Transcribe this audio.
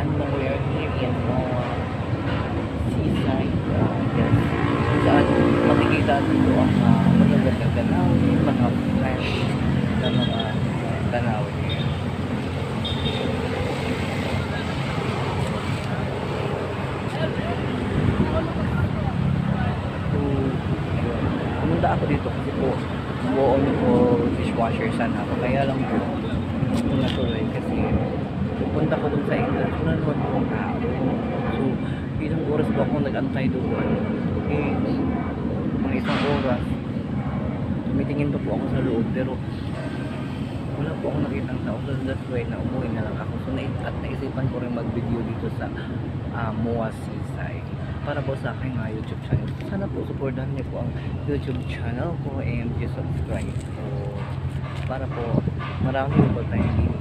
And we are here in seaside, yes, saan makikita dito ang magagandang tanawin, mga fresh na mga tanawin here. So, yun. Pumunta ako dito kasi po buon ko dishwasher sana ako, kaya lang po ito natuloy kasi pupunta ko dun sa entrance, wala naman po ang tao. So, ilang oras po akong nag-antay doon. Eh, mga isang oras, tumitingin pa po ako sa loob, pero wala po akong nakitang tao. So, that's why na umuwi na lang ako. So, at naisipan ko rin mag-video dito sa MOA Seaside para po sa aking YouTube channel. Sana po supportahan niyo po ang YouTube channel ko and just subscribe. So, para po marami po tayong